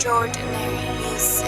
extraordinary music.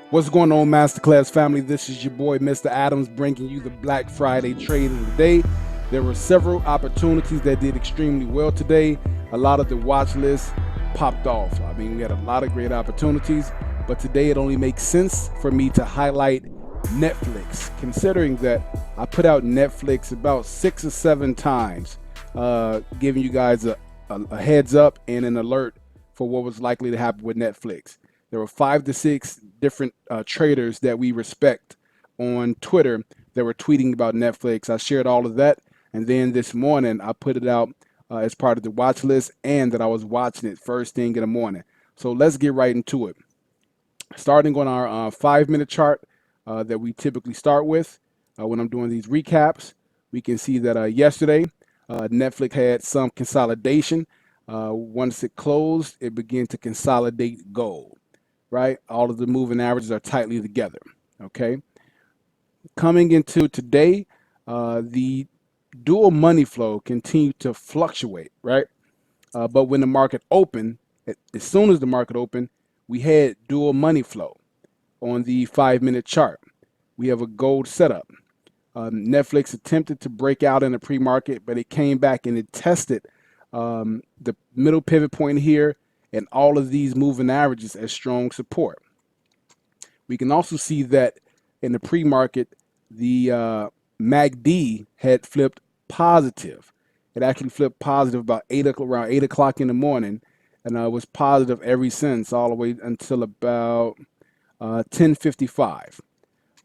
What's going on, Masterclass family? This is your boy, Mr. Adams, bringing you the Black Friday trade of the day. There were several opportunities that did extremely well today. A lot of the watch lists popped off. I mean, we had a lot of great opportunities, but today it only makes sense for me to highlight Netflix, considering that I put out Netflix about 6 or 7 times, giving you guys a heads up and an alert for what was likely to happen with Netflix. There were 5 to 6 different traders that we respect on Twitter that were tweeting about Netflix. I shared all of that, and then this morning I put it out as part of the watch list, and that I was watching it first thing in the morning. So let's get right into it. Starting on our 5-minute chart that we typically start with when I'm doing these recaps, we can see that yesterday Netflix had some consolidation. Once it closed, it began to consolidate gold. Right? All of the moving averages are tightly together. Okay. Coming into today, the dual money flow continued to fluctuate. Right. But when the market opened, as soon as the market opened, we had dual money flow on the 5-minute chart. We have a gold setup. Netflix attempted to break out in the pre-market, but it came back and it tested the middle pivot point here and all of these moving averages as strong support. We can also see that in the pre-market, the MACD had flipped positive. It actually flipped positive about around 8 o'clock in the morning, and was positive ever since, all the way until about 10:55.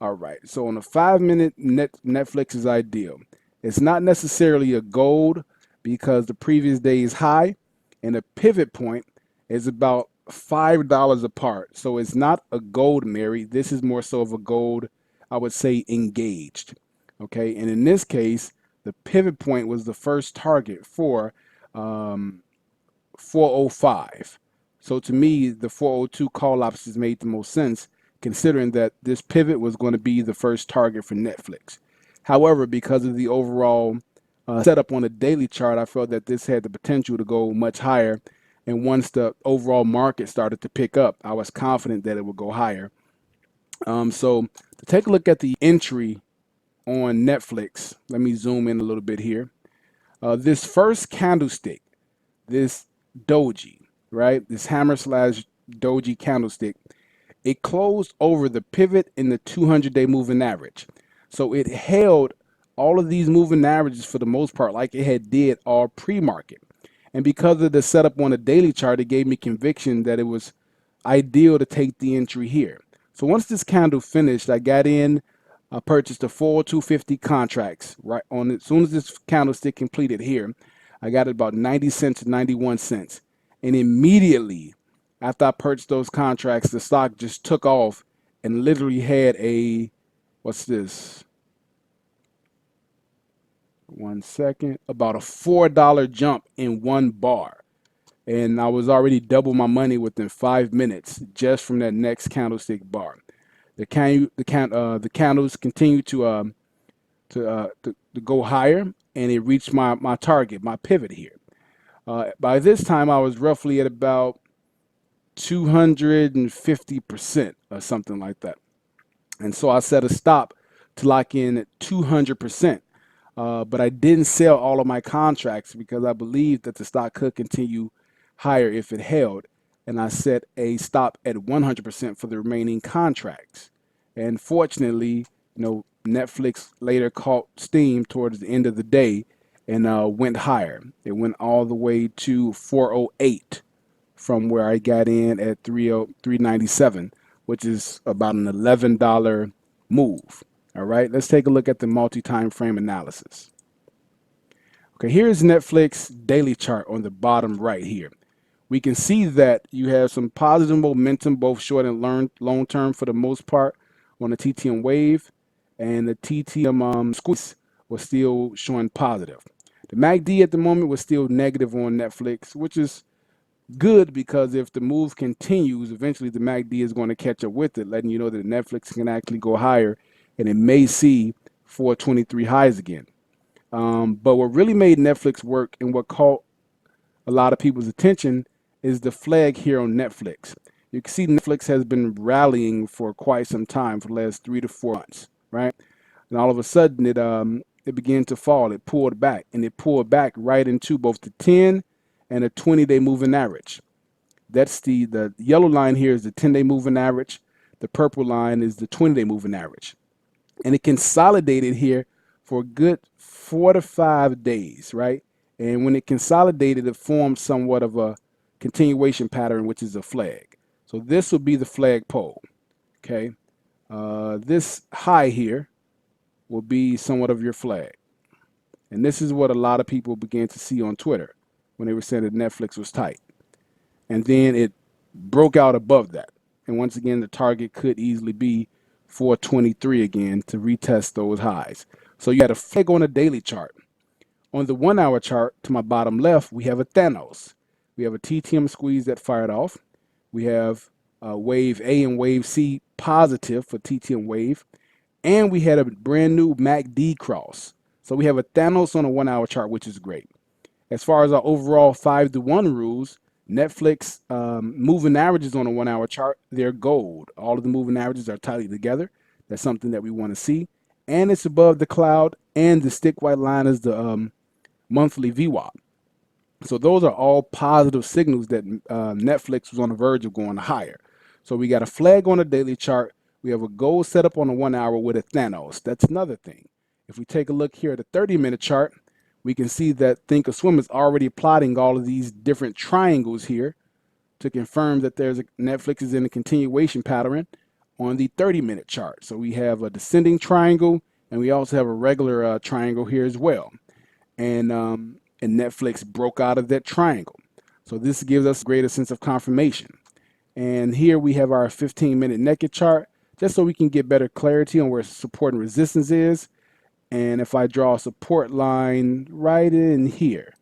All right, so on a 5-minute, Netflix is ideal. It's not necessarily a gold because the previous day's high and the pivot point is about $5 apart. So it's not a gold Mary. This is more so of a gold, I would say, engaged. Okay, and in this case, the pivot point was the first target for 405. So to me, the 402 call options made the most sense, considering that this pivot was going to be the first target for Netflix. However, because of the overall setup on the daily chart, I felt that this had the potential to go much higher. And once the overall market started to pick up, I was confident that it would go higher. So to take a look at the entry on Netflix, let me zoom in a little bit here. This first candlestick, this doji, right? This hammer slash doji candlestick, it closed over the pivot in the 200-day moving average. So it held all of these moving averages for the most part like it had did all pre-market. And because of the setup on the daily chart, it gave me conviction that it was ideal to take the entry here. So once this candle finished, I got in, I purchased the 402.50 contracts right on it. As soon as this candlestick completed here, I got it about 90 cents to 91 cents. And immediately after I purchased those contracts, the stock just took off and literally had a, what's this? One second, about a $4 jump in one bar. And I was already double my money within 5 minutes just from that next candlestick bar. The candles continue to go higher, and it reached my target, my pivot here. By this time, I was roughly at about 250% or something like that. And so I set a stop to lock in at 200%. But I didn't sell all of my contracts because I believed that the stock could continue higher if it held. And I set a stop at 100% for the remaining contracts. And fortunately, Netflix later caught steam towards the end of the day and went higher. It went all the way to 408 from where I got in at 397, which is about an $11 move. All right, let's take a look at the multi-time frame analysis. Okay, here's Netflix daily chart on the bottom right here. We can see that you have some positive momentum, both short and long term for the most part, on the TTM wave. and the TTM squeeze was still showing positive. The MACD at the moment was still negative on Netflix, which is good because if the move continues, eventually the MACD is going to catch up with it, letting you know that Netflix can actually go higher and it may see 423 highs again. But what really made Netflix work and what caught a lot of people's attention is the flag here on Netflix. You can see Netflix has been rallying for quite some time, for the last 3 to 4 months, right? And all of a sudden it began to fall. It pulled back, and it pulled back right into both the 10 and a 20-day moving average. That's the yellow line here is the 10-day moving average. The purple line is the 20-day moving average. And it consolidated here for a good 4 to 5 days, right? And when it consolidated, it formed somewhat of a continuation pattern, which is a flag. So this will be the flag pole, okay? This high here will be somewhat of your flag. And this is what a lot of people began to see on Twitter when they were saying that Netflix was tight. And then it broke out above that. And once again, the target could easily be 423 again to retest those highs. So you had a flag on a daily chart. On the 1 hour chart to my bottom left, we have a Thanos. We have a TTM squeeze that fired off. We have wave A and wave C positive for TTM wave. And we had a brand new MACD cross. So we have a Thanos on a 1 hour chart, which is great. As far as our overall 5-to-1 rules, Netflix moving averages on a 1 hour chart, they're gold. All of the moving averages are tightly together. That's something that we want to see. And it's above the cloud, and the stick white line is the monthly VWAP. So those are all positive signals that Netflix was on the verge of going higher. So we got a flag on a daily chart. We have a goal set up on a 1 hour with a Thanos. That's another thing. If we take a look here at the 30-minute chart, we can see that Thinkorswim is already plotting all of these different triangles here to confirm that Netflix is in a continuation pattern on the 30-minute chart. So we have a descending triangle, and we also have a regular triangle here as well. And Netflix broke out of that triangle. So this gives us a greater sense of confirmation. And here we have our 15-minute naked chart, just so we can get better clarity on where support and resistance is. And if I draw a support line right in here,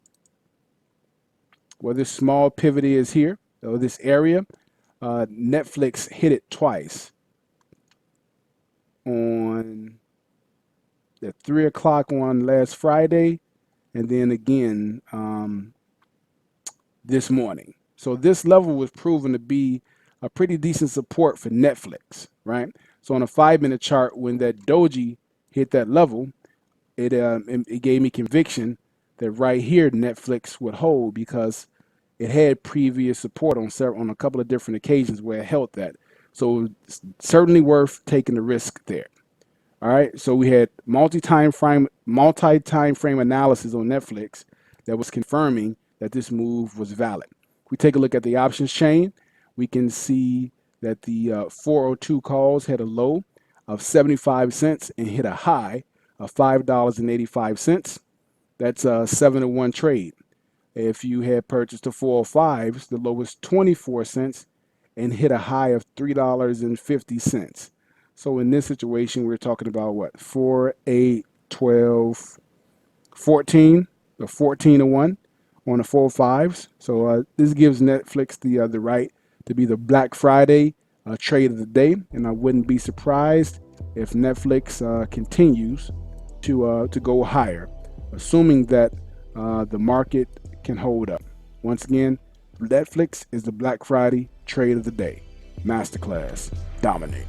where this small pivot is here, or this area, Netflix hit it twice on the 3 o'clock on last Friday, and then again this morning. So this level was proven to be a pretty decent support for Netflix, right? So on a 5-minute chart, when that doji hit that level, it gave me conviction that right here Netflix would hold, because it had previous support on a couple of different occasions where it held that. So it's certainly worth taking the risk there. All right, so we had multi-time frame analysis on Netflix that was confirming that this move was valid. If we take a look at the options chain, we can see that the 402 calls had a low of 75 cents and hit a high of $5.85. That's a 7-to-1 trade. If you had purchased the 405s, the low was 24 cents and hit a high of $3.50. So in this situation, we're talking about what? 4, 8, 12, 14, or 14-to-1 on the 405s. So this gives Netflix the right to be the Black Friday trade of the day, and I wouldn't be surprised if Netflix continues to go higher, assuming that the market can hold up. Once again, Netflix is the Black Friday trade of the day. Masterclass, dominate.